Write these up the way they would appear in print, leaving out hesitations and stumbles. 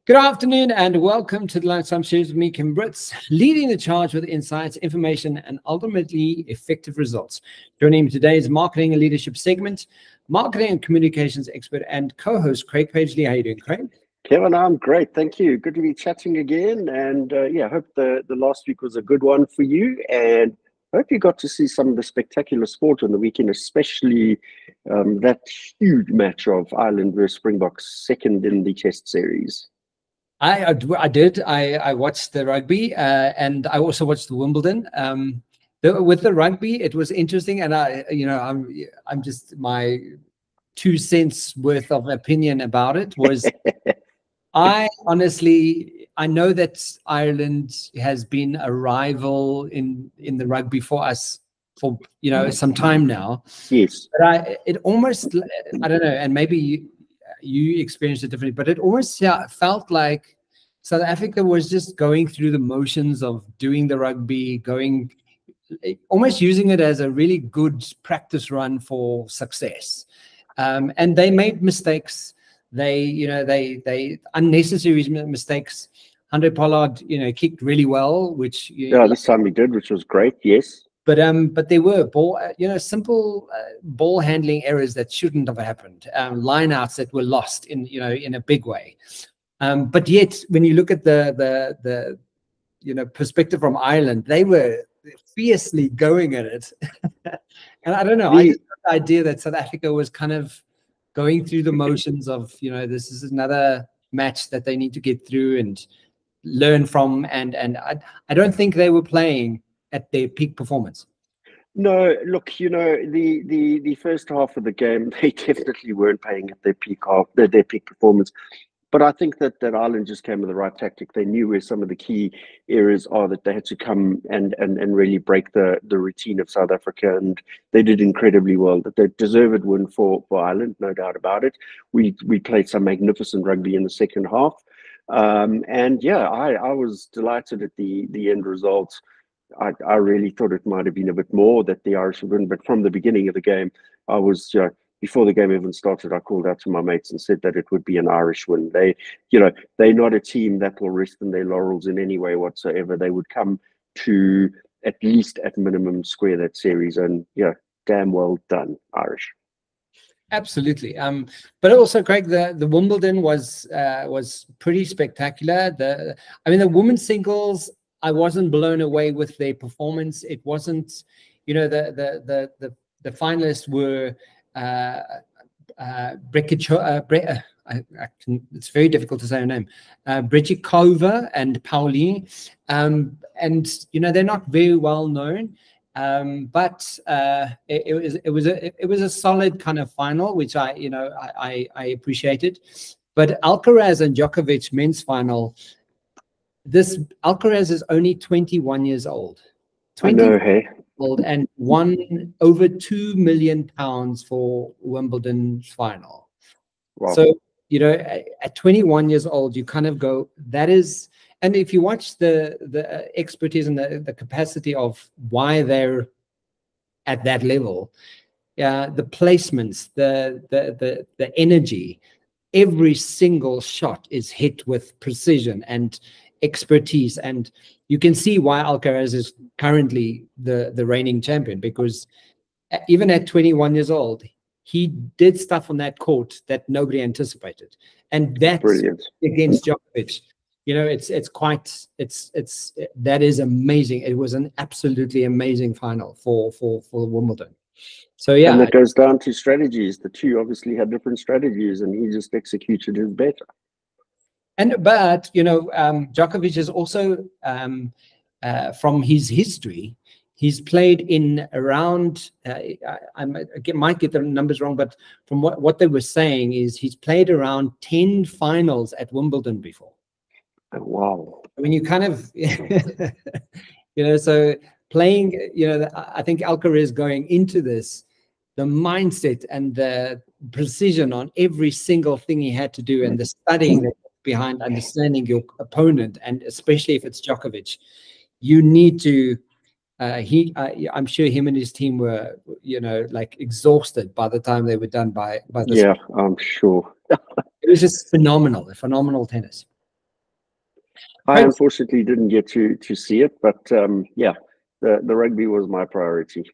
Good afternoon and welcome to the Lunchtime series with me, Kim Britz, leading the charge with insights, information, and ultimately effective results. Joining me today is marketing and leadership segment, marketing and communications expert and co-host Craig Pagely. How are you doing, Craig? Kevin, I'm great. Thank you. Good to be chatting again. And I hope the last week was a good one for you. And I hope you got to see some of the spectacular sport on the weekend, especially that huge match of Ireland versus Springboks, second in the Test series. I did. I watched the rugby and I also watched the Wimbledon. With the rugby, it was interesting, and I'm just my 2 cents worth of opinion about it was I know that Ireland has been a rival in the rugby for us for some time now. Yes, but I don't know, and maybe you experienced it differently, but it almost felt like South Africa was just going through the motions of doing the rugby, almost using it as a really good practice run for success. And they made mistakes. They unnecessary mistakes. Andre Pollard, kicked really well, which this time he did, which was great. Yes. But there were simple ball handling errors that shouldn't have happened. Lineouts that were lost in a big way. But yet, when you look at the perspective from Ireland, they were fiercely going at it. And I don't know. I just got the idea that South Africa was kind of going through the motions of this is another match that they need to get through and learn from. And I don't think they were playing at their peak performance. No, look, the first half of the game, they definitely weren't playing at their peak performance. But I think that Ireland just came with the right tactic. They knew where some of the key areas are that they had to come and really break the routine of South Africa, and they did incredibly well. That they deserved win for Ireland, no doubt about it. We played some magnificent rugby in the second half, I was delighted at the end result. I really thought it might have been a bit more that the Irish would win, but from the beginning of the game, I was, before the game even started, I called out to my mates and said that it would be an Irish win. They're not a team that will rest in their laurels in any way whatsoever. They would come to at least at minimum square that series, and damn well done, Irish. Absolutely. But also, Craig, the Wimbledon was pretty spectacular. The women's singles, I wasn't blown away with their performance. It wasn't, the finalists were it's very difficult to say her name, Brejikova and Pauline, and they're not very well known, but it was a solid kind of final, which I appreciated. But Alcaraz and Djokovic men's final. Alcaraz is only 21 years old. Old, and won over £2 million for Wimbledon's final. Wow. So, at 21 years old, you kind of go, that is, and if you watch the expertise and the capacity of why they're at that level, the placements, the energy, every single shot is hit with precision and expertise, and you can see why Alcaraz is currently the reigning champion, because even at 21 years old, he did stuff on that court that nobody anticipated, and that's brilliant against Djokovic. That is amazing. It was an absolutely amazing final for Wimbledon. So and that goes down to strategies. The two obviously had different strategies, and he just executed his better. But Djokovic is also from his history, he's played in around. I might get the numbers wrong, but from what they were saying is he's played around 10 finals at Wimbledon before. Wow! I mean, you kind of, so playing. I think Alcaraz going into this, the mindset and the precision on every single thing he had to do, and the studying that behind understanding your opponent, and especially if it's Djokovic, you need to. I'm sure him and his team were, exhausted by the time they were done by this. Yeah, I'm sure. It was just phenomenal tennis. I unfortunately didn't get to see it, but yeah, the rugby was my priority.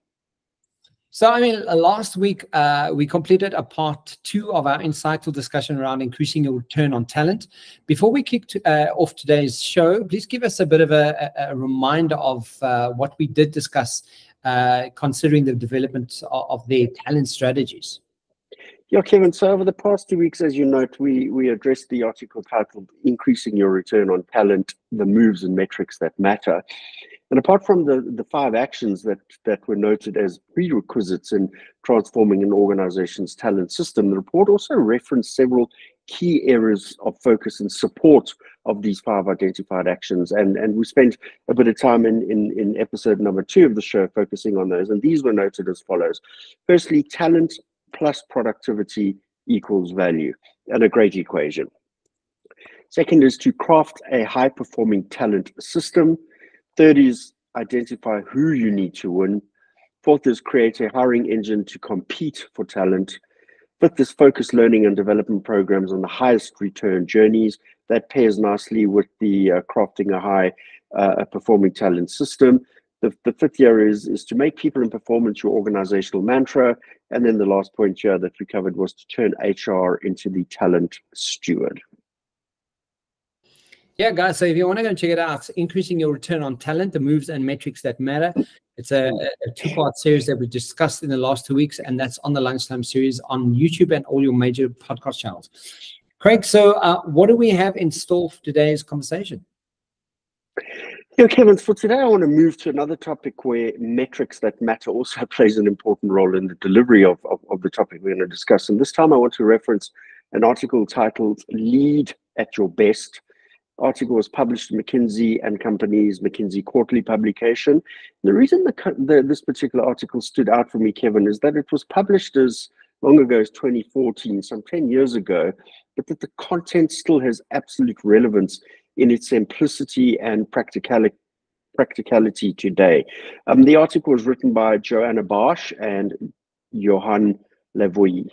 So, I mean, last week we completed a part 2 of our insightful discussion around increasing your return on talent. Before we kick off today's show, please give us a bit of a reminder of what we did discuss considering the development of their talent strategies. Yeah, Kevin, so over the past 2 weeks, as you note, we addressed the article titled Increasing Your Return on Talent, the Moves and Metrics That Matter. And apart from the 5 actions that were noted as prerequisites in transforming an organization's talent system, the report also referenced several key areas of focus and support of these 5 identified actions. And we spent a bit of time in episode number 2 of the show focusing on those. And these were noted as follows. Firstly, talent plus productivity equals value, and a great equation. Second is to craft a high-performing talent system. Third is identify who you need to win. Fourth is create a hiring engine to compete for talent. Fifth is focus learning and development programs on the highest return journeys. That pairs nicely with the crafting a high performing talent system. The fifth area is to make people and performance your organizational mantra. And then the last point here that we covered was to turn HR into the talent steward. Yeah, guys, so if you want to go and check it out, Increasing Your Return on Talent, the Moves and Metrics That Matter. It's a 2-part series that we discussed in the last 2 weeks, and that's on the Lunchtime series on YouTube and all your major podcast channels. Craig, so what do we have in store for today's conversation? Yeah, Kevin, for today, I want to move to another topic where metrics that matter also plays an important role in the delivery of the topic we're going to discuss. And this time I want to reference an article titled Lead at Your Best. The article was published in McKinsey & Company's McKinsey quarterly publication. The reason this particular article stood out for me, Kevin, is that it was published as long ago as 2014, some 10 years ago, but that the content still has absolute relevance in its simplicity and practicality today. The article was written by Joanna Bosch and Johan Lavoie.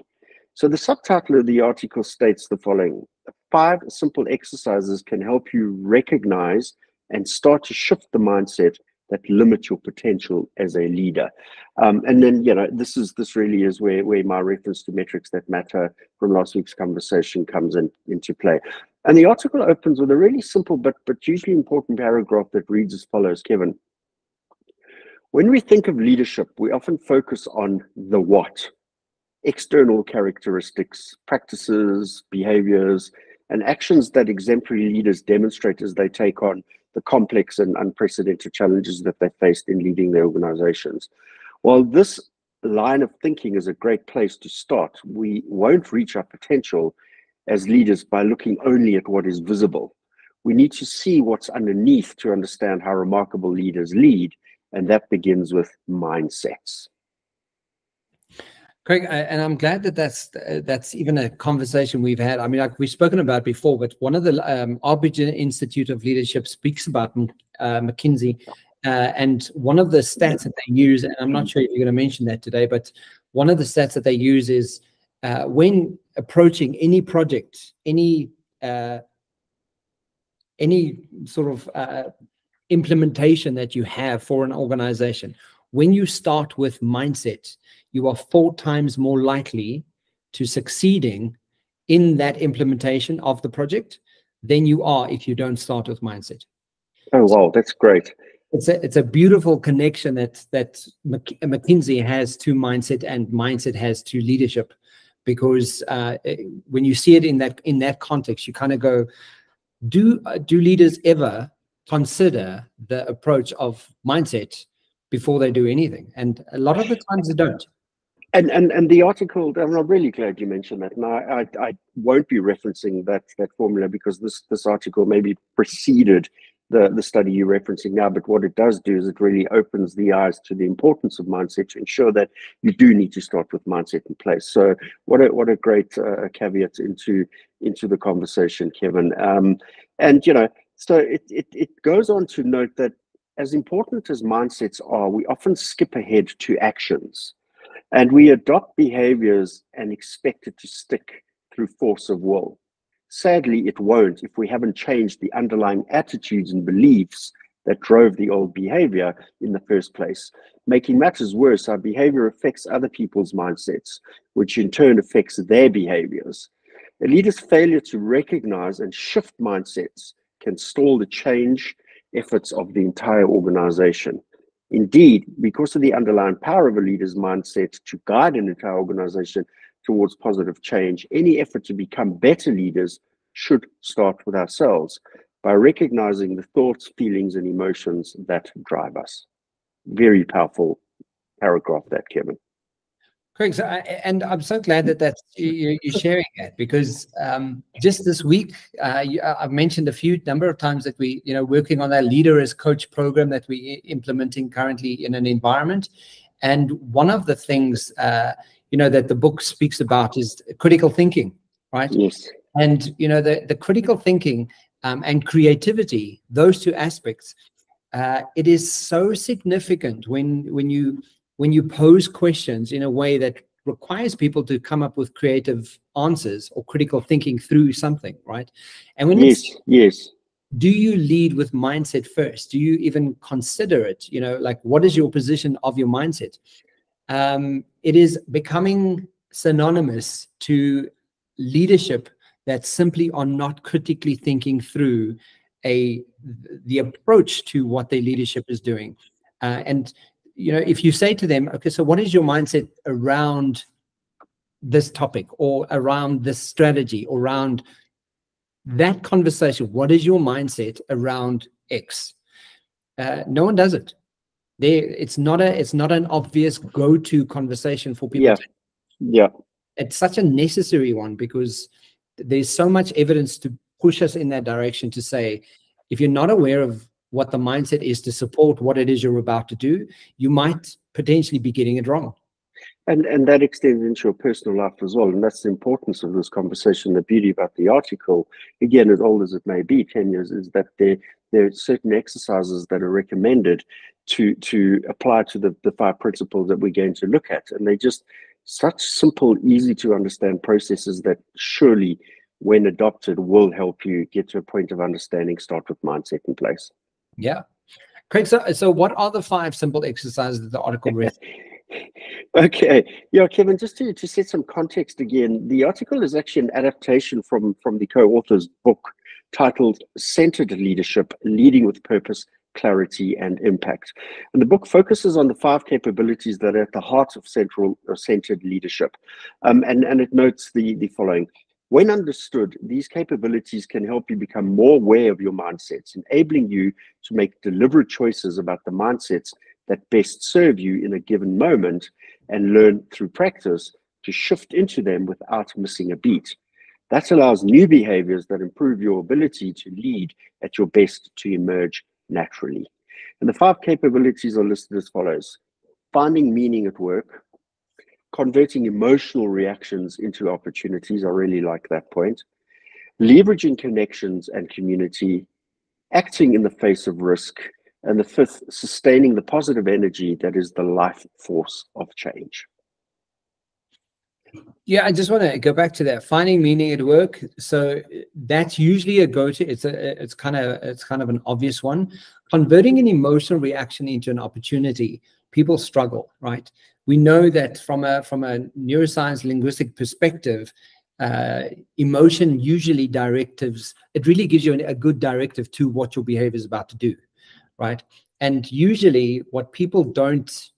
So the subtitle of the article states the following: 5 simple exercises can help you recognize and start to shift the mindset that limit your potential as a leader. And then, you know, this really is where my reference to metrics that matter from last week's conversation comes into play. And the article opens with a really simple but hugely important paragraph that reads as follows, Kevin. When we think of leadership, we often focus on the what, external characteristics, practices, behaviors, and actions that exemplary leaders demonstrate as they take on the complex and unprecedented challenges that they faced in leading their organizations. While this line of thinking is a great place to start, we won't reach our potential as leaders by looking only at what is visible. We need to see what's underneath to understand how remarkable leaders lead, and that begins with mindsets. Craig, and I'm glad that that's even a conversation we've had. I mean, like we've spoken about before, but one of the Arbiter Institute of Leadership speaks about McKinsey, and one of the stats that they use, and I'm not sure if you're going to mention that today, but one of the stats that they use is when approaching any project, any sort of implementation that you have for an organization, when you start with mindset, you are 4 times more likely to succeeding in that implementation of the project than you are if you don't start with mindset. Oh, wow, that's great. It's a beautiful connection that McKinsey has to mindset and mindset has to leadership, because when you see it in that context, you kind of go, do leaders ever consider the approach of mindset before they do anything? And a lot of the times they don't. And the article, and I'm really glad you mentioned that. And I won't be referencing that formula because this article maybe preceded the study you're referencing now. But what it does do is it really opens the eyes to the importance of mindset to ensure that you do need to start with mindset in place. So what a great caveat into the conversation, Kevin. And you know, so it goes on to note that as important as mindsets are, we often skip ahead to actions. And we adopt behaviors and expect it to stick through force of will. Sadly, it won't if we haven't changed the underlying attitudes and beliefs that drove the old behavior in the first place. Making matters worse, our behavior affects other people's mindsets, which in turn affects their behaviors. A leader's failure to recognize and shift mindsets can stall the change efforts of the entire organization. Indeed, because of the underlying power of a leader's mindset to guide an entire organization towards positive change, any effort to become better leaders should start with ourselves by recognizing the thoughts, feelings, and emotions that drive us. Very powerful paragraph, that, Kevin. Correct. So I'm so glad that you're sharing that, because just this week, I've mentioned a number of times that we, working on that leader as coach program that we're implementing currently in an environment. And one of the things, that the book speaks about is critical thinking, right? Yes. And, the critical thinking and creativity, those two aspects, it is so significant when you pose questions in a way that requires people to come up with creative answers or critical thinking through something, right? And when yes. Do you lead with mindset first? Do you even consider it? Like, what is your position of your mindset? It is becoming synonymous to leadership that simply are not critically thinking through the approach to what their leadership is doing. And if you say to them, okay, so what is your mindset around this topic or around this strategy or around that conversation? What is your mindset around X? No one does it. It's not an obvious go-to conversation for people. Yeah. It's such a necessary one, because there's so much evidence to push us in that direction to say, if you're not aware of what the mindset is to support what it is you're about to do, you might potentially be getting it wrong. And that extends into your personal life as well. And that's the importance of this conversation. The beauty about the article, again, as old as it may be, 10 years, is that there are certain exercises that are recommended to apply to the 5 principles that we're going to look at. And they're just such simple, easy to understand processes that surely, when adopted, will help you get to a point of understanding. Start with mindset in place. Yeah. Craig, so what are the 5 simple exercises that the article read? Okay. Yeah, Kevin, just to set some context again, the article is actually an adaptation from the co-author's book titled Centered Leadership, Leading with Purpose, Clarity, and Impact. And the book focuses on the 5 capabilities that are at the heart of centered leadership. And it notes the following. When understood, these capabilities can help you become more aware of your mindsets, enabling you to make deliberate choices about the mindsets that best serve you in a given moment, and learn through practice to shift into them without missing a beat. That allows new behaviors that improve your ability to lead at your best to emerge naturally. And the 5 capabilities are listed as follows: finding meaning at work, converting emotional reactions into opportunities. I really like that point. Leveraging connections and community, acting in the face of risk, and the 5th, sustaining the positive energy that is the life force of change. Yeah, I just want to go back to that, finding meaning at work. So that's usually a go-to. It's kind of an obvious one. Converting an emotional reaction into an opportunity. People struggle, right? We know that from a neuroscience linguistic perspective, emotion usually directives. It really gives you a good directive to what your behavior is about to do, right? And usually, what people don't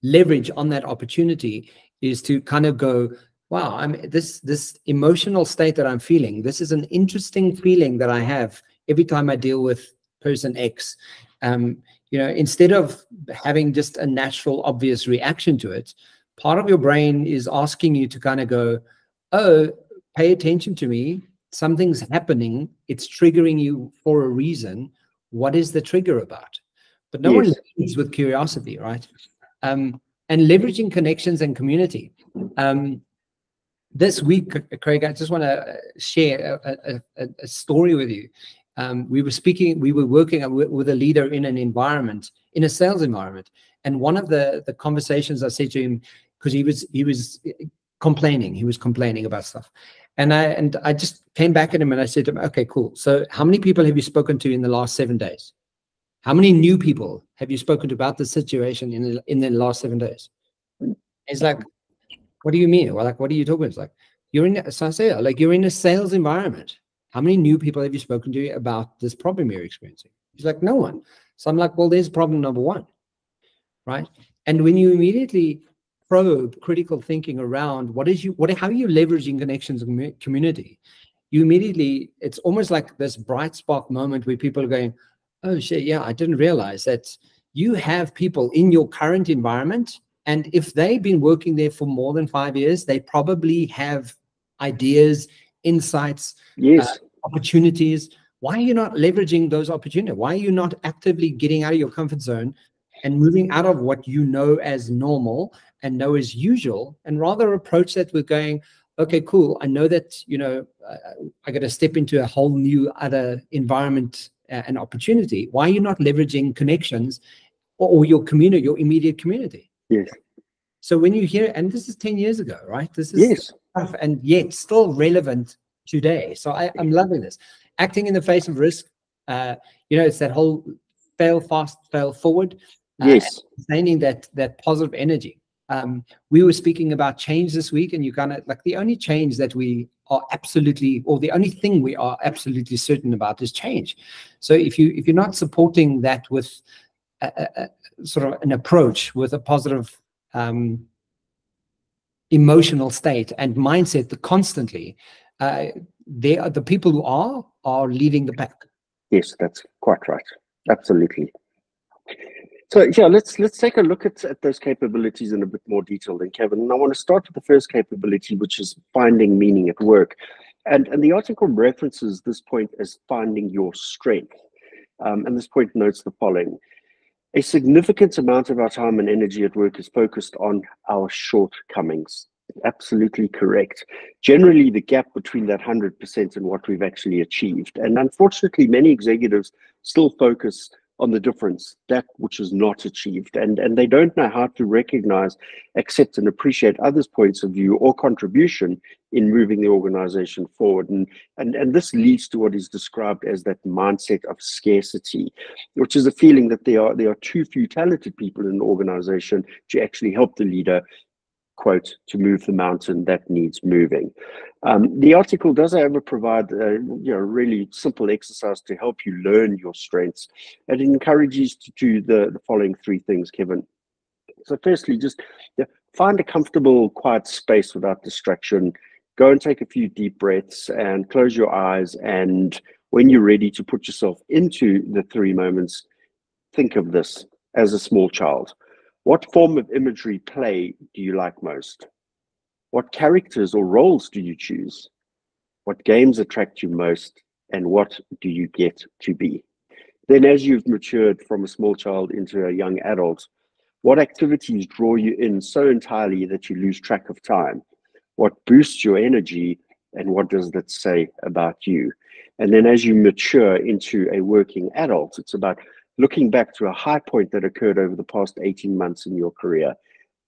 leverage on that opportunity is to kind of go, wow, this emotional state that I'm feeling, this is an interesting feeling that I have every time I deal with person X. Instead of having just a natural, obvious reaction to it, part of your brain is asking you to kind of go, oh, pay attention to me. Something's happening. It's triggering you for a reason. What is the trigger about? But no one leads with curiosity, right? And leveraging connections and community. This week, Craig, I just want to share a story with you. We were working with a leader in an environment, in a sales environment. And one of the conversations I said to him, because he was complaining. He was complaining about stuff. And I just came back at him and I said to him, okay, cool. So how many people have you spoken to in the last 7 days? How many new people have you spoken to about the situation in the last 7 days? He's like, what do you mean? Well, like, what are you talking about? It's like, so I say, like, you're in a sales environment. How many new people have you spoken to about this problem you're experiencing? He's like, no one. So I'm like, well, there's problem number one, right? And when you immediately probe critical thinking around how are you leveraging connections and community, you immediately, it's almost like this bright spark moment where people are going, oh shit, yeah, I didn't realize that you have people in your current environment, and if they've been working there for more than 5 years, they probably have ideas, insights, yes, opportunities. Why are you not leveraging those opportunities? Why are you not actively getting out of your comfort zone and moving out of what you know as normal and know as usual, and rather approach that with going, okay, cool, I know that, I got to step into a whole new other environment and opportunity. Why are you not leveraging connections or your community, your immediate community? Yes. So when you hear, and this is 10 years ago, right? This is yes, tough and yet still relevant today. So I'm loving this. Acting in the face of risk, it's that whole fail fast, fail forward. Yes. Sustaining that positive energy. We were speaking about change this week, and you kind of like, the only change that we are absolutely, or the only thing we are absolutely certain about is change. So if you're not supporting that with a sort of an approach with a positive emotional state and mindset, constantly, they are the people who are leading the pack. Yes, that's quite right. Absolutely. So yeah, let's take a look at those capabilities in a bit more detail then, Kevin. And I want to start with the first capability, which is finding meaning at work. And the article references this point as finding your strength. And this point notes the following: a significant amount of our time and energy at work is focused on our shortcomings. Absolutely correct. Generally, the gap between that 100% and what we've actually achieved. And unfortunately, many executives still focus on the difference, that which is not achieved. And they don't know how to recognize, accept, and appreciate others' points of view or contribution in moving the organization forward. And this leads to what is described as that mindset of scarcity, which is a feeling that there are too few talented people in an organization to actually help the leader, quote, to move the mountain that needs moving. The article does, however, provide a really simple exercise to help you learn your strengths. And it encourages you to do the following three things, Kevin. So firstly, just find a comfortable, quiet space without distraction. Go and take a few deep breaths and close your eyes. And when you're ready to put yourself into the 3 moments, think of this as a small child. What form of imagery play do you like most? What characters or roles do you choose? What games attract you most? And what do you get to be? Then, as you've matured from a small child into a young adult, what activities draw you in so entirely that you lose track of time? What boosts your energy? And what does that say about you? And then as you mature into a working adult, it's about looking back to a high point that occurred over the past 18 months in your career.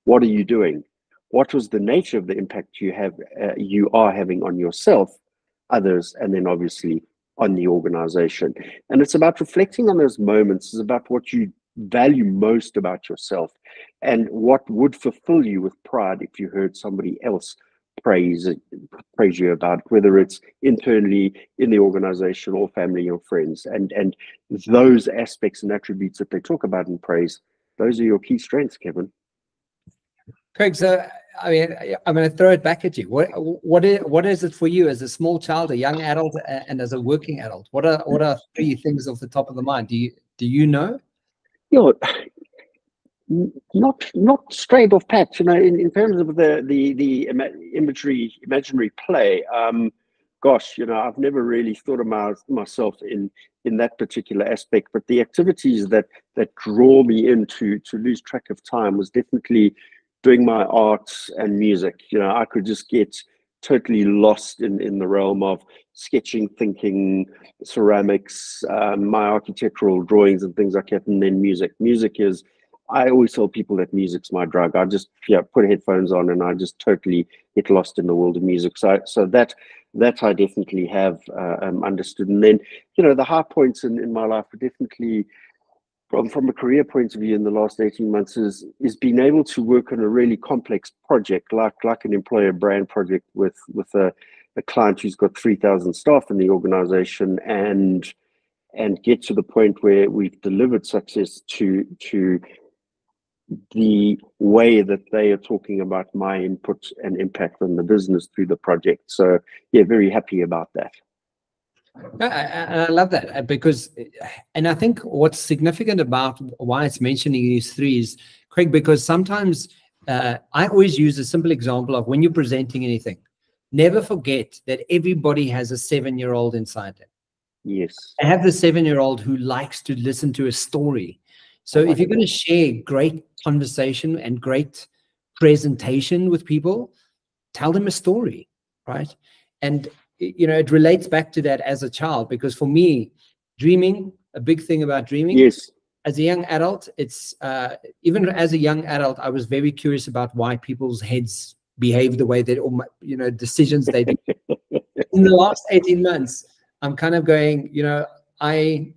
What are you doing? What was the nature of the impact you are having on yourself, others, and then obviously on the organization? And it's about reflecting on those moments. It's about what you value most about yourself and what would fulfill you with pride if you heard somebody else praise you about, whether it's internally in the organization or family or friends. And those aspects and attributes that they talk about in praise, those are your key strengths, Kevin. Craig, so I mean, I'm going to throw it back at you. What is it for you as a small child, a young adult, and as a working adult? What are 3 things off the top of the mind? Do you know? Not straight off pat, in terms of the imaginary play. Gosh, I've never really thought of myself in that particular aspect, but the activities that draw me in to lose track of time was definitely doing my arts and music. I could just get totally lost in the realm of sketching, thinking, ceramics, my architectural drawings and things like that, and then music. Music is I always tell people that music's my drug. I just put headphones on and I just totally get lost in the world of music. So that I definitely have understood. And then, the high points in my life are definitely from a career point of view in the last 18 months is being able to work on a really complex project like an employer brand project with a client who's got 3,000 staff in the organization and get to the point where we've delivered success to the way that they are talking about my input and impact on the business through the project. So very happy about that. I love that because, and I think what's significant about why it's mentioning these three is, Craig, because sometimes I always use a simple example of when you're presenting anything, never forget that everybody has a 7-year-old inside them. Yes. I have the 7-year-old who likes to listen to a story. So if you're going to share great conversation and great presentation with people, tell them a story, right? And it relates back to that as a child, because for me, dreaming, a big thing about dreaming. Yes. As a young adult, it's even as a young adult, I was very curious about why people's heads behave the way that, or decisions they do. In the last 18 months, I'm kind of going, I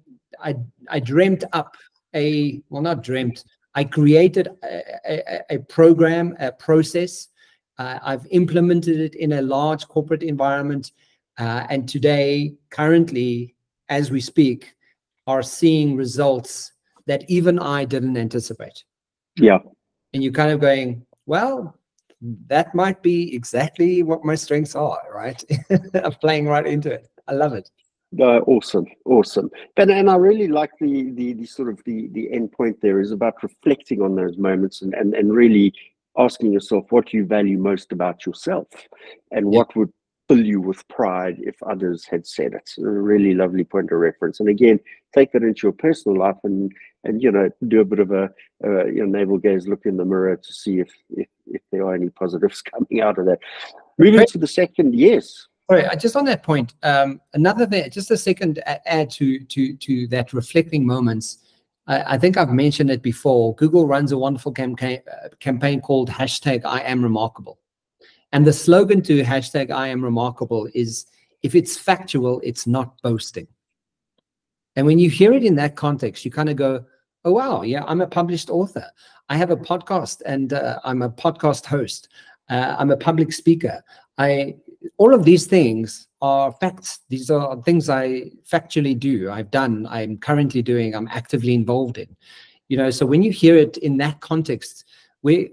dreamt up not dreamt. I created a program, a process. I've implemented it in a large corporate environment. And today, currently, as we speak, are seeing results that even I didn't anticipate. Yeah. And you're kind of going, well, that might be exactly what my strengths are, right? I'm playing right into it. I love it. Awesome. And I really like the sort of the end point there is about reflecting on those moments and really asking yourself what you value most about yourself and what would fill you with pride if others had said it. A really lovely point of reference. And again, take that into your personal life and do a bit of a navel gaze, look in the mirror to see if there are any positives coming out of that. Moving to the second, yes. Sorry, just on that point, another thing, just a second add to that reflecting moments. I think I've mentioned it before. Google runs a wonderful campaign called #IamRemarkable. And the slogan to #IamRemarkable is, if it's factual, it's not boasting. And when you hear it in that context, you kind of go, oh, wow, yeah, I'm a published author. I have a podcast and I'm a podcast host. I'm a public speaker. All of these things are facts. These are things I factually do. I've done, I'm currently doing, I'm actively involved in. So when you hear it in that context, we,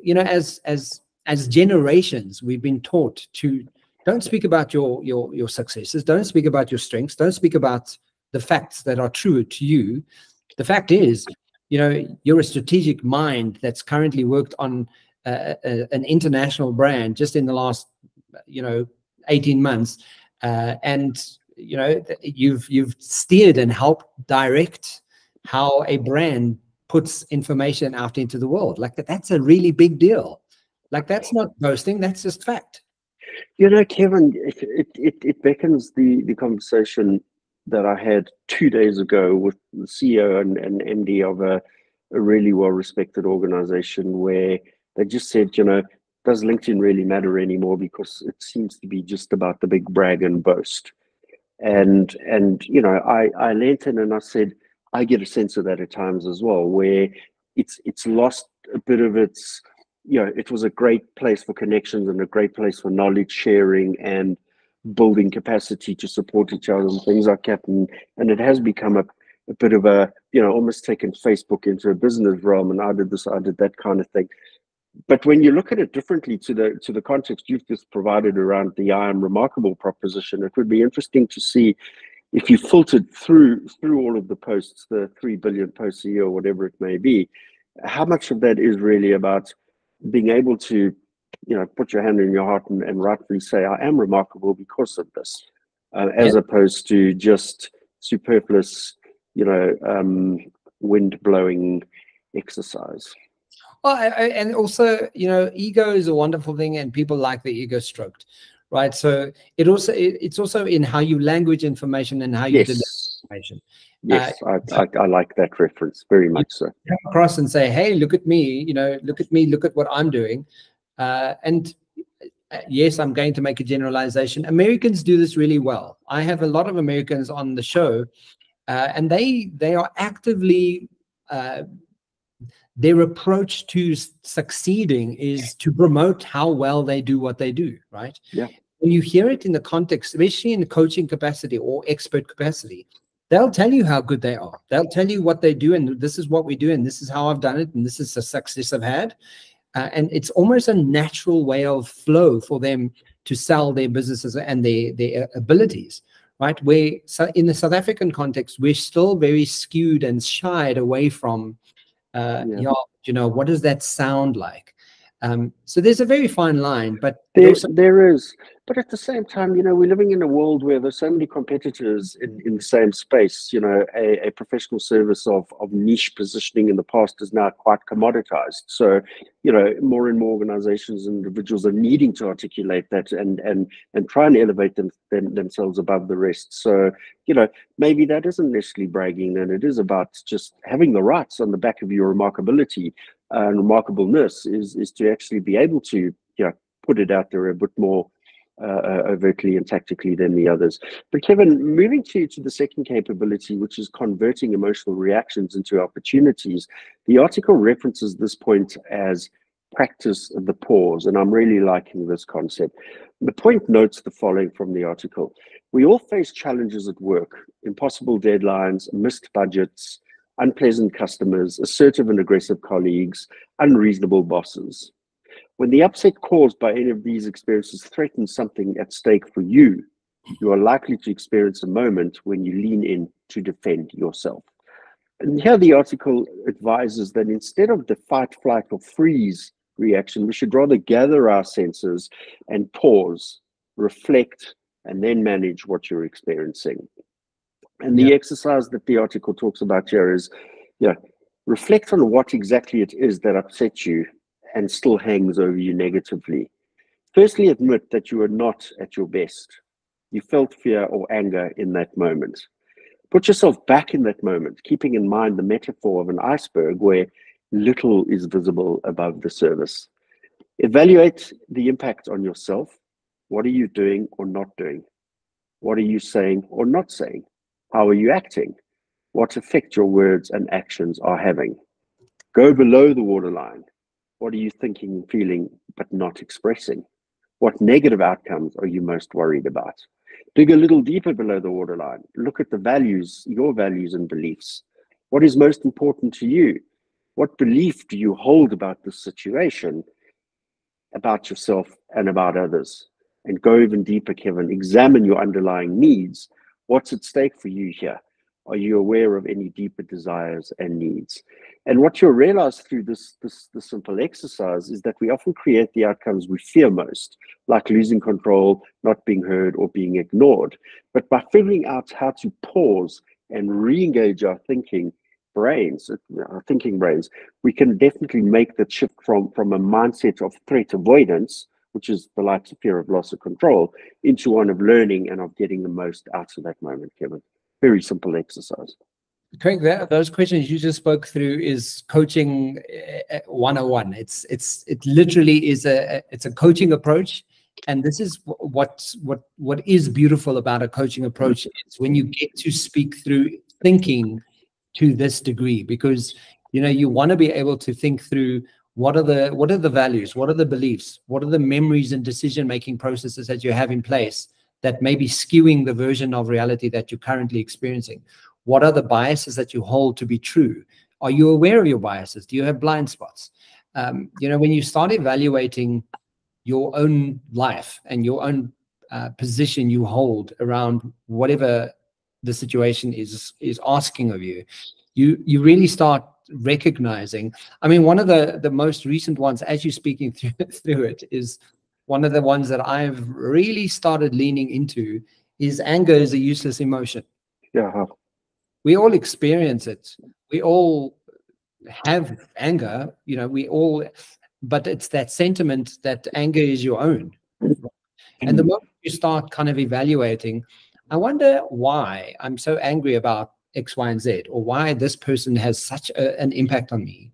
as generations, we've been taught to don't speak about your successes, don't speak about your strengths, don't speak about the facts that are true to you. The fact is, you're a strategic mind that's currently worked on an international brand just in the last 18 months, and you've steered and helped direct how a brand puts information out into the world. Like that's a really big deal. Like that's not boasting, that's just fact. Kevin, it beckons the conversation that I had 2 days ago with the CEO and MD of a really well-respected organization, where they just said, does LinkedIn really matter anymore? Because it seems to be just about the big brag and boast. And I leant in and I said, I get a sense of that at times as well, where it's lost a bit of its, it was a great place for connections and a great place for knowledge sharing and building capacity to support each other and things like that. And it has become a bit of a, almost taken Facebook into a business realm, and I did this, I did that kind of thing. But when you look at it differently to the context you've just provided around the I am remarkable proposition, it would be interesting to see if you filtered through all of the posts, the 3 billion posts a year or whatever it may be, how much of that is really about being able to, put your hand in your heart and rightfully say, I am remarkable because of this, as opposed to just superfluous, wind blowing exercise. Well, and also, ego is a wonderful thing, and people like the ego stroked, right? So it's also in how you language information and how you deliver information. Yes, I like that reference very much so. Come across and say, hey, look at me, you know, look at me, look at what I'm doing. And yes, I'm going to make a generalization. Americans do this really well. I have a lot of Americans on the show, and they are actively, their approach to succeeding is to promote how well they do what they do, right? Yeah. When you hear it in the context, especially in the coaching capacity or expert capacity, they'll tell you how good they are. They'll tell you what they do, and this is what we do, and this is how I've done it, and this is the success I've had. And it's almost a natural way of flow for them to sell their businesses and their abilities, right? Where in the South African context, we're still very skewed and shied away from, you know, what does that sound like? So there's a very fine line, but there is. But at the same time, you know, we're living in a world where there's so many competitors in the same space. You know, a professional service of niche positioning in the past is now quite commoditized. So, you know, more and more organizations and individuals are needing to articulate that and try and elevate themselves above the rest. So, you know, maybe that isn't necessarily bragging, and it is about just having the rights on the back of your remarkability and remarkableness is to actually be able to, you know, put it out there a bit more overtly and tactically than the others. But Kevin, moving to the second capability, which is converting emotional reactions into opportunities, the article references this point as practice the pause, and I'm really liking this concept. The point notes the following from the article: we all face challenges at work, impossible deadlines, missed budgets, unpleasant customers, assertive and aggressive colleagues, unreasonable bosses. When the upset caused by any of these experiences threatens something at stake for you, you are likely to experience a moment when you lean in to defend yourself. And here the article advises that instead of the fight, flight, or freeze reaction, we should rather gather our senses and pause, reflect, and then manage what you're experiencing. And the exercise that the article talks about here is, you know, reflect on what exactly it is that upsets you and still hangs over you negatively. Firstly, admit that you are not at your best. You felt fear or anger in that moment. Put yourself back in that moment, keeping in mind the metaphor of an iceberg where little is visible above the surface. Evaluate the impact on yourself. What are you doing or not doing? What are you saying or not saying? How are you acting? What effect your words and actions are having? Go below the waterline. What are you thinking and feeling but not expressing? What negative outcomes are you most worried about? Dig a little deeper below the waterline. Look at the values, your values and beliefs. What is most important to you? What belief do you hold about this situation, about yourself and about others? And go even deeper, Kevin. Examine your underlying needs. What's at stake for you here? Are you aware of any deeper desires and needs? And what you'll realize through this simple exercise is that we often create the outcomes we fear most, like losing control, not being heard, or being ignored. But by figuring out how to pause and re-engage our thinking brains, we can definitely make the shift from a mindset of threat avoidance, which is the likes of fear of loss of control, into one of learning and of getting the most out of that moment, Kevin. Very simple exercise. Craig, those questions you just spoke through is coaching 101. It literally is it's a coaching approach, and this is what is beautiful about a coaching approach is when you get to speak through thinking to this degree, because you know you want to be able to think through what are the values, what are the beliefs, what are the memories and decision-making processes that you have in place that may be skewing the version of reality that you're currently experiencing. What are the biases that you hold to be true? Are you aware of your biases? Do you have blind spots? You know, when you start evaluating your own life and your own position you hold around whatever the situation is asking of you, you really start recognizing. I mean, one of the most recent ones, as you're speaking through it, is one of the ones that I've really started leaning into is anger is a useless emotion. Yeah. We all experience it. We all have anger, you know, but it's that sentiment that anger is your own. And the moment you start kind of evaluating, I wonder why I'm so angry about X, Y, and Z, or why this person has such an impact on me.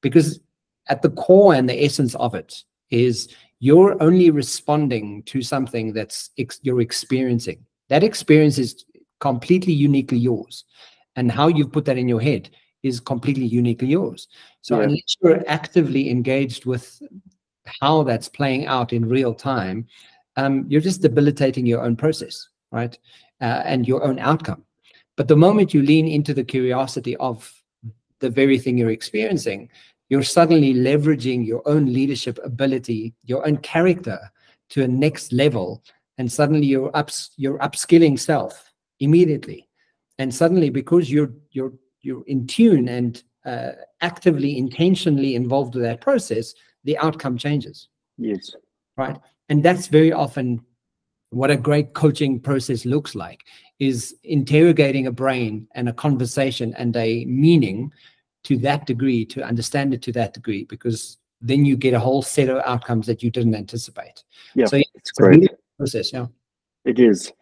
Because at the core and the essence of it is you're only responding to something that's you're experiencing. That experience is completely uniquely yours. And how you put that in your head is completely uniquely yours. So unless you're actively engaged with how that's playing out in real time, you're just debilitating your own process, right? And your own outcome. But the moment you lean into the curiosity of the very thing you're experiencing, you're suddenly leveraging your own leadership ability, your own character to a next level. And suddenly you're upskilling self immediately. And suddenly, because you're in tune and actively, intentionally involved with that process, the outcome changes. Yes. Right. And that's very often what a great coaching process looks like, is interrogating a brain and a conversation and a meaning to that degree, to understand it to that degree, because then you get a whole set of outcomes that you didn't anticipate. Yeah, so it's great. A process. Yeah, it is.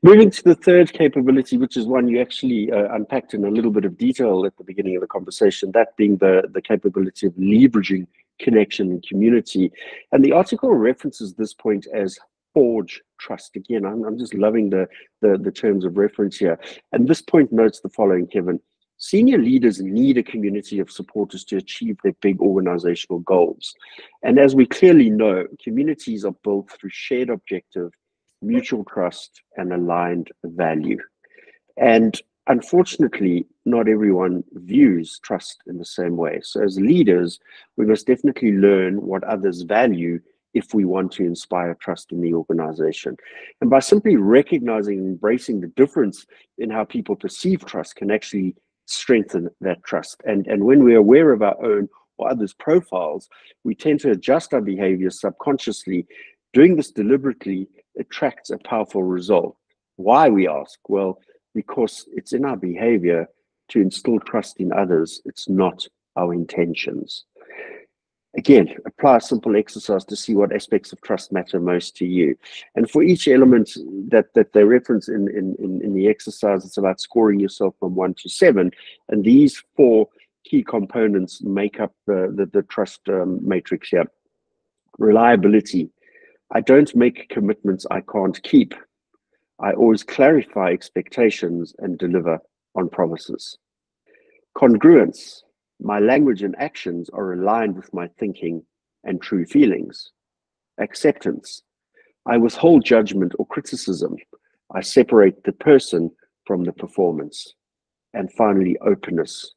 Moving to the third capability, which is one you actually unpacked in a little bit of detail at the beginning of the conversation, that being the capability of leveraging connection and community. And the article references this point as forge trust. Again, I'm just loving the terms of reference here. And this point notes the following, Kevin. Senior leaders need a community of supporters to achieve their big organizational goals. And as we clearly know, communities are built through shared objective, mutual trust, and aligned value. And unfortunately, not everyone views trust in the same way. So as leaders, we must definitely learn what others value if we want to inspire trust in the organization. And by simply recognizing and embracing the difference in how people perceive trust can actually strengthen that trust. And when we're aware of our own or others' profiles, we tend to adjust our behavior subconsciously. Doing this deliberately attracts a powerful result. Why, we ask? Well, because it's in our behavior to instill trust in others. It's not our intentions. Again, apply a simple exercise to see what aspects of trust matter most to you. And for each element that they reference in the exercise, it's about scoring yourself from 1 to 7. And these 4 key components make up the trust matrix here. Reliability. I don't make commitments I can't keep. I always clarify expectations and deliver on promises. Congruence. My language and actions are aligned with my thinking and true feelings. Acceptance. I withhold judgment or criticism. I separate the person from the performance. And finally, openness.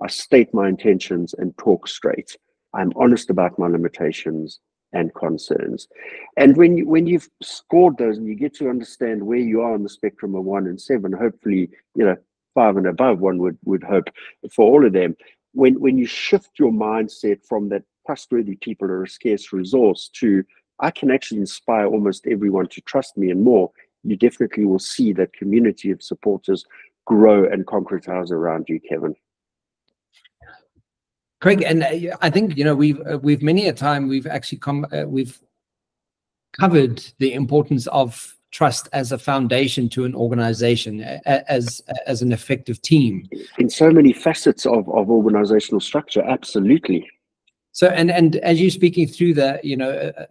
I state my intentions and talk straight. I'm honest about my limitations and concerns. And when you've scored those and you get to understand where you are on the spectrum of 1 and 7, hopefully, 5 and above, one would hope for all of them. When you shift your mindset from that trustworthy people are a scarce resource to I can actually inspire almost everyone to trust me and more, you definitely will see that community of supporters grow and concretize around you, Kevin. Craig, and I think we've many a time we've actually we've covered the importance of trust as a foundation to an organization, as an effective team. In so many facets of organizational structure, absolutely. So, and as you're speaking through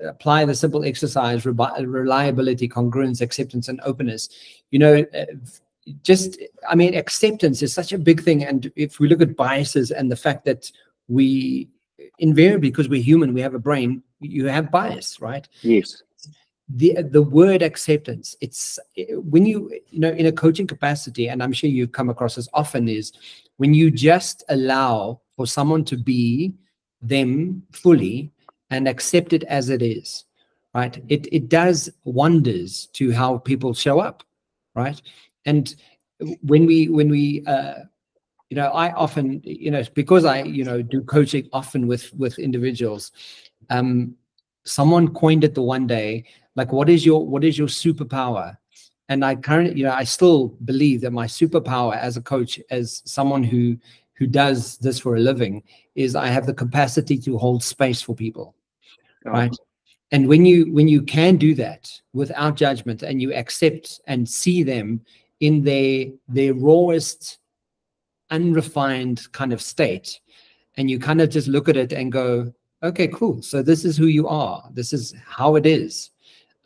apply the simple exercise, reliability, congruence, acceptance, and openness, acceptance is such a big thing. And if we look at biases and the fact that we invariably, because we're human, we have a brain, you have bias, right? Yes. The word acceptance, it's when in a coaching capacity, and I'm sure you've come across this often, is when you just allow for someone to be them fully and accept it as it is, right? It does wonders to how people show up, right? And when we I often, because I do coaching often with individuals, someone coined it the one day, like, what is your superpower? And I still believe that my superpower as a coach, as someone who does this for a living, is I have the capacity to hold space for people, right? And when you can do that without judgment, and you accept and see them in their rawest unrefined kind of state, and you kind of just look at it and go, okay, cool. So this is who you are. This is how it is.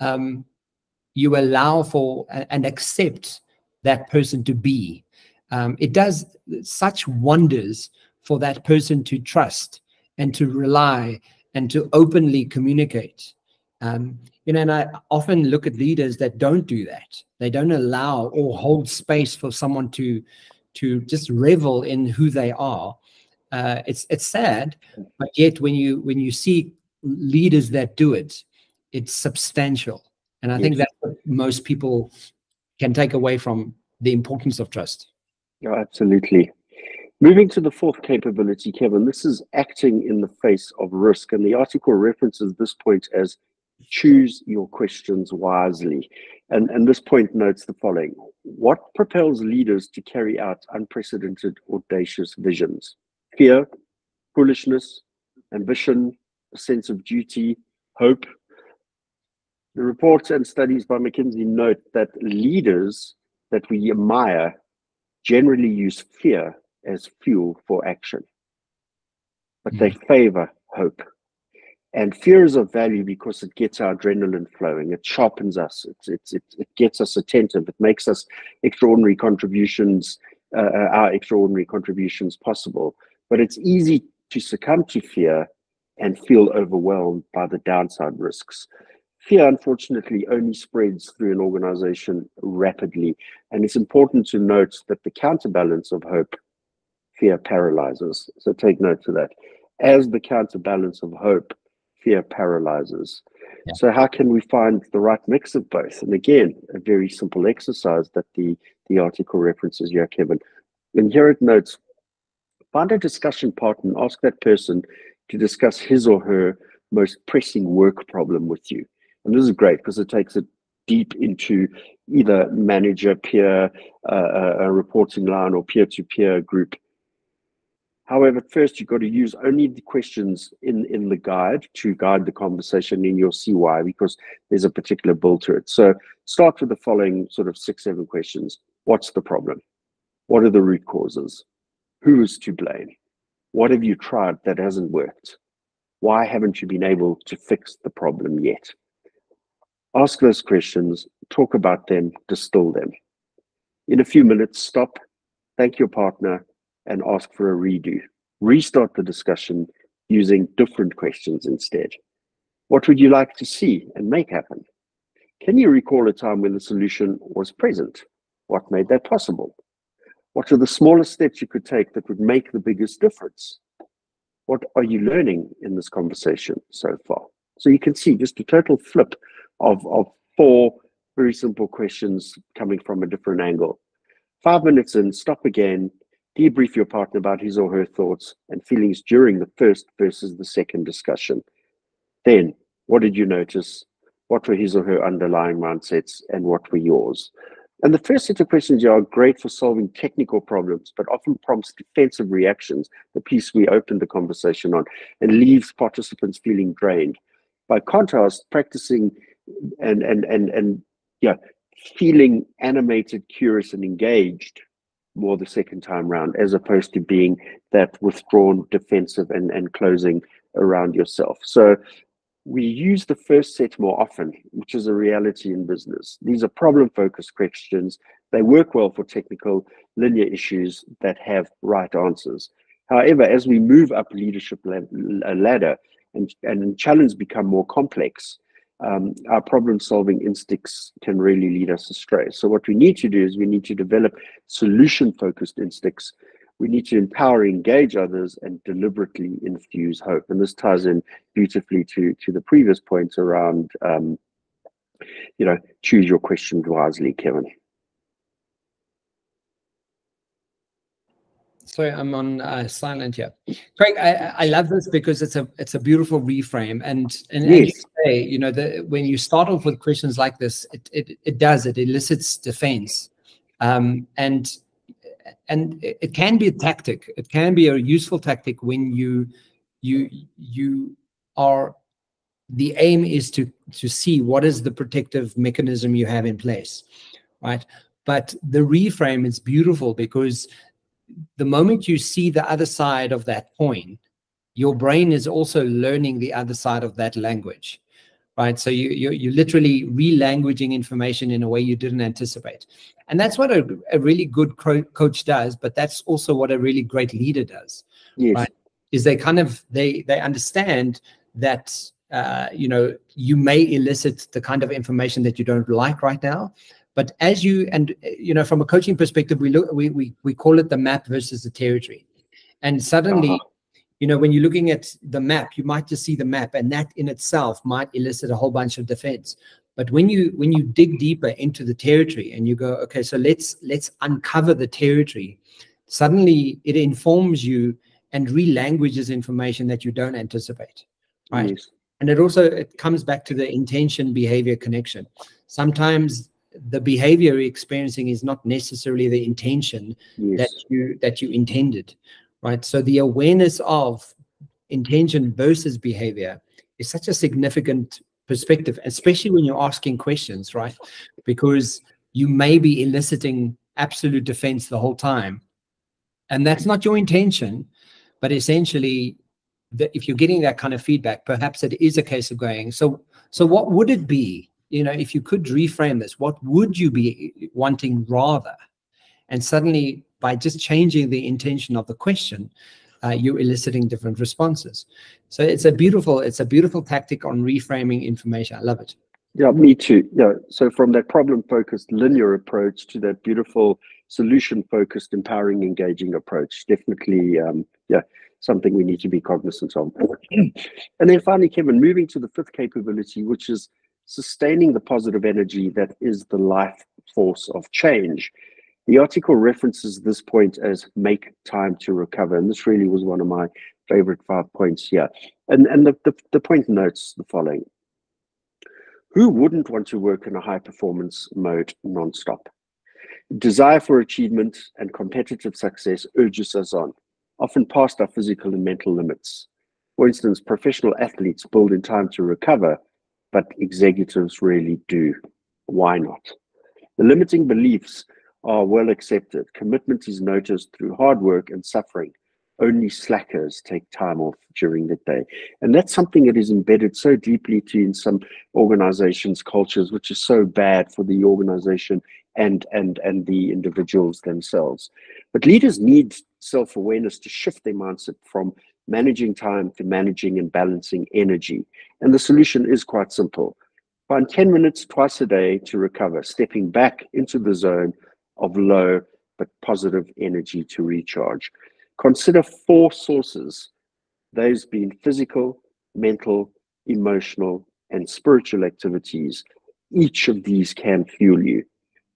You allow for and accept that person to be. It does such wonders for that person to trust and to rely and to openly communicate. And I often look at leaders that don't do that. They don't allow or hold space for someone to just revel in who they are. It's sad, but yet when you see leaders that do it, it's substantial. And I think that's what most people can take away from the importance of trust. Oh, absolutely. Moving to the fourth capability, Kevin, this is acting in the face of risk. And the article references this point as choose your questions wisely. And this point notes the following: what propels leaders to carry out unprecedented, audacious visions? Fear, foolishness, ambition, a sense of duty, hope. The reports and studies by McKinsey note that leaders that we admire generally use fear as fuel for action, but they favor hope. And fear is of value because it gets our adrenaline flowing. It sharpens us. It gets us attentive. It makes us extraordinary contributions, our extraordinary contributions possible. But it's easy to succumb to fear and feel overwhelmed by the downside risks. Fear, unfortunately, only spreads through an organization rapidly. And it's important to note that the counterbalance of hope, fear paralyzes. So take note of that. As the counterbalance of hope, fear paralyzes. Yeah. So how can we find the right mix of both? And again, a very simple exercise that the article references here, Kevin. And here it notes, find a discussion partner and ask that person to discuss his or her most pressing work problem with you. And this is great because it takes it deep into either manager, peer, a reporting line, or peer-to-peer group. However, first you've got to use only the questions in the guide to guide the conversation, and you'll see why, because there's a particular build to it. So start with the following sort of 6-7 questions. What's the problem? What are the root causes? Who is to blame? What have you tried that hasn't worked? Why haven't you been able to fix the problem yet? Ask those questions, talk about them, distill them. In a few minutes, stop, thank your partner, and ask for a redo. Restart the discussion using different questions instead. What would you like to see and make happen? Can you recall a time when the solution was present? What made that possible? What are the smallest steps you could take that would make the biggest difference? What are you learning in this conversation so far? So you can see just a total flip of 4 very simple questions coming from a different angle. 5 minutes in, stop again, debrief your partner about his or her thoughts and feelings during the first versus the second discussion. Then, what did you notice? What were his or her underlying mindsets and what were yours? And the first set of questions are great for solving technical problems, but often prompts defensive reactions, the piece we opened the conversation on, and leaves participants feeling drained. By contrast, practicing and feeling animated, curious, and engaged more the second time round, as opposed to being that withdrawn, defensive, and closing around yourself. So we use the first set more often, which is a reality in business. These are problem-focused questions. They work well for technical, linear issues that have right answers. However, as we move up leadership ladder and challenges become more complex, our problem-solving instincts can really lead us astray. So what we need to do is we need to develop solution-focused instincts. We need to empower, engage others, and deliberately infuse hope. And this ties in beautifully to the previous points around, choose your questions wisely, Kevin. Sorry, I'm on silent here. Craig, I love this because it's a beautiful reframe, and yes. you say, when you start off with questions like this, it elicits defense, and it can be a tactic. It can be a useful tactic when you are. The aim is to see what is the protective mechanism you have in place, right? But the reframe is beautiful because the moment you see the other side of that coin, your brain is also learning the other side of that language, right? So you're literally re-languaging information in a way you didn't anticipate. And that's what a really good coach does, but that's also what a really great leader does, Yes. right? Is they kind of, they understand that, you know, you may elicit the kind of information that you don't like right now, but as you, and, you know, from a coaching perspective, we call it the map versus the territory. And suddenly, you know, when you're looking at the map, you might just see the map, and that in itself might elicit a whole bunch of defense. But when you dig deeper into the territory and you go, okay, so let's uncover the territory, suddenly it informs you and re-languages information that you don't anticipate, right? Yes. And it comes back to the intention behavior connection. Sometimes the behavior you're experiencing is not necessarily the intention that you intended, right? So the awareness of intention versus behavior is such a significant perspective, especially when you're asking questions, right? Because you may be eliciting absolute defense the whole time, and that's not your intention. But essentially, if you're getting that kind of feedback, perhaps it is a case of going, so what would it be? You know, if you could reframe this, what would you be wanting rather? And suddenly, by just changing the intention of the question, you're eliciting different responses. So it's a beautiful tactic on reframing information. I love it. Yeah, me too. Yeah. So from that problem-focused linear approach to that beautiful solution-focused, empowering, engaging approach, definitely, something we need to be cognizant of. And then finally, Kevin, moving to the fifth capability, which is sustaining the positive energy that is the life force of change. The article references this point as make time to recover. And this really was one of my favorite 5 points here. And the point notes the following. Who wouldn't want to work in a high performance mode nonstop? Desire for achievement and competitive success urges us on, often past our physical and mental limits. For instance, professional athletes build in time to recover, but executives rarely do. Why not? The limiting beliefs are well accepted. Commitment is noticed through hard work and suffering. Only slackers take time off during the day. And that's something that is embedded so deeply in some organizations' cultures, which is so bad for the organization and the individuals themselves. But leaders need self-awareness to shift their mindset from managing time to managing and balancing energy. And the solution is quite simple. Find 10 minutes twice a day to recover, stepping back into the zone of low but positive energy to recharge. Consider 4 sources, those being physical, mental, emotional, and spiritual activities. Each of these can fuel you.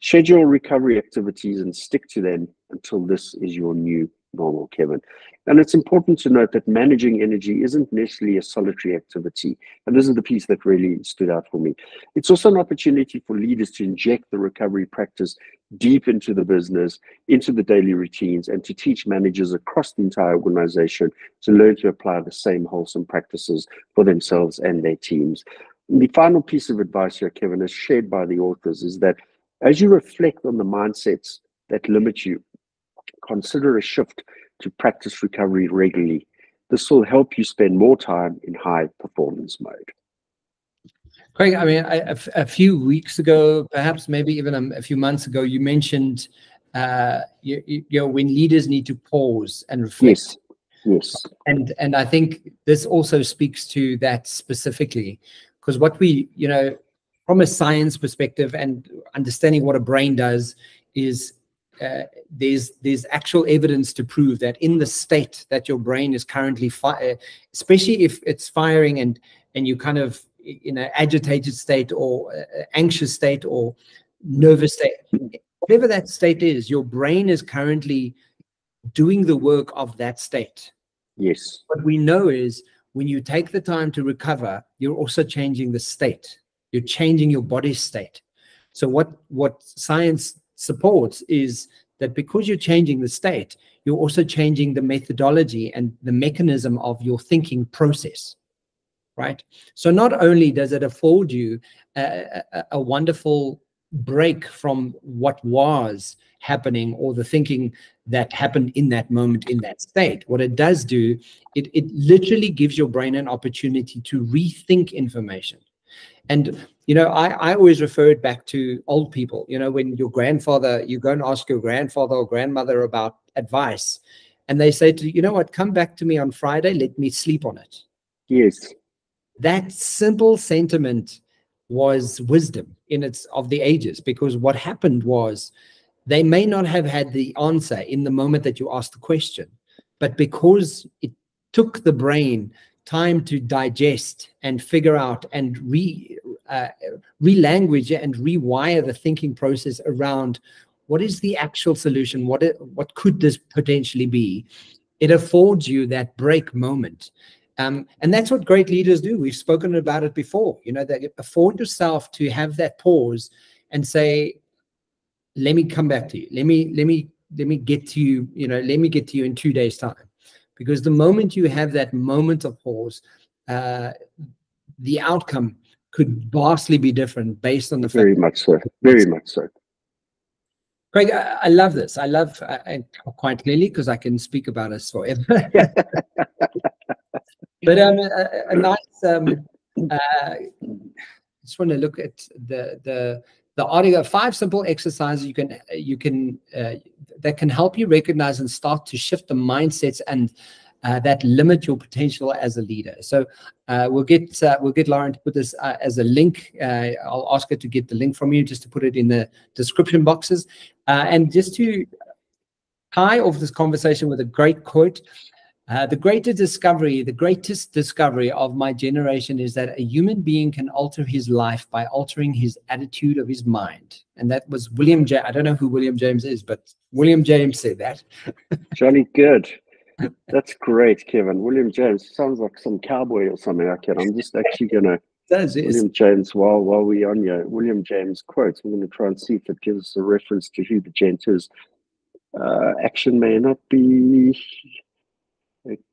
Schedule recovery activities and stick to them until this is your new normal, Kevin. And it's important to note that managing energy isn't necessarily a solitary activity. And this is the piece that really stood out for me. It's also an opportunity for leaders to inject the recovery practice deep into the business, into the daily routines, and to teach managers across the entire organization to learn to apply the same wholesome practices for themselves and their teams. And the final piece of advice here, Kevin, is shared by the authors, is that as you reflect on the mindsets that limit you, consider a shift to practice recovery regularly. This will help you spend more time in high performance mode. Craig, I mean, a few weeks ago, perhaps maybe even a few months ago, you mentioned you know, when leaders need to pause and reflect. Yes. And I think this also speaks to that specifically, because what we, you know, from a science perspective and understanding what a brain does is there's actual evidence to prove that in the state that your brain is currently especially if it's firing and you kind of in an agitated state or anxious state or nervous state, whatever that state is, your brain is currently doing the work of that state. Yes. What we know is when you take the time to recover, you're also changing the state. You're changing your body state. So what science supports is that because you're changing the state, you're also changing the methodology and the mechanism of your thinking process, right? So not only does it afford you a wonderful break from what was happening or the thinking that happened in that moment, in that state. What it does do, it literally gives your brain an opportunity to rethink information. And, you know, I always refer it back to old people. You know, when your grandfather, you go and ask your grandfather or grandmother about advice, and they say to you, you know what, come back to me on Friday, let me sleep on it. Yes. That simple sentiment was wisdom in its of the ages, because what happened was they may not have had the answer in the moment that you asked the question, but because it took the brain time to digest and figure out and re-language and rewire the thinking process around what is the actual solution, what could this potentially be, it affords you that break moment. And that's what great leaders do. We've spoken about it before, you know, that afford yourself to have that pause and say, let me come back to you. Let me get to you, you know, let me get to you in 2 days' time. Because the moment you have that moment of pause, the outcome could vastly be different based on the very fact. Much so. Very much so. Craig, I love this. I love, quite clearly, because I can speak about us forever. But a nice, just want to look at the audio. 5 simple exercises you can that can help you recognize and start to shift the mindsets and that limit your potential as a leader. So we'll get Lauren to put this as a link. I'll ask her to get the link from you, just to put it in the description boxes. And just to tie off this conversation with a great quote. The greatest discovery of my generation is that a human being can alter his life by altering his attitude of his mind. And that was William James. I don't know who William James is, but William James said that. Johnny, good. That's great, Kevin. William James sounds like some cowboy or something like that. I'm just actually going to, William James, while we're on here, William James quotes, I'm going to try and see if it gives us a reference to who the gent is. Action may not be...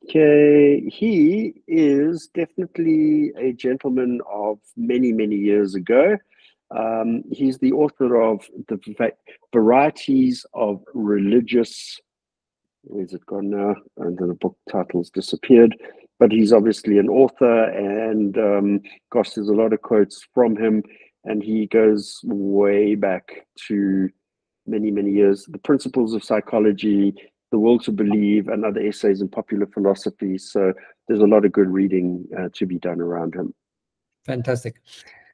Okay, he is definitely a gentleman of many, many years ago. He's the author of The Varieties of Religious... Where's it gone now? And then the book title's disappeared. But he's obviously an author, and gosh, there's a lot of quotes from him, and he goes way back to many, many years. The Principles of Psychology, The Will to Believe, and other essays in popular philosophy. So there's a lot of good reading to be done around him. Fantastic.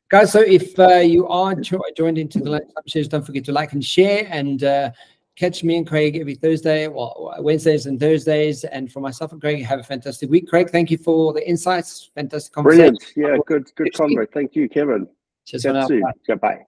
Guys, so if you are joined into the Lunchtime shares, don't forget to like and share, and catch me and Craig every Thursday, well, Wednesdays and Thursdays. And for myself and Craig, have a fantastic week. Craig, thank you for the insights. Fantastic conversation. Brilliant. Yeah, good combo. Thank you, Kevin. Cheers for now. Bye.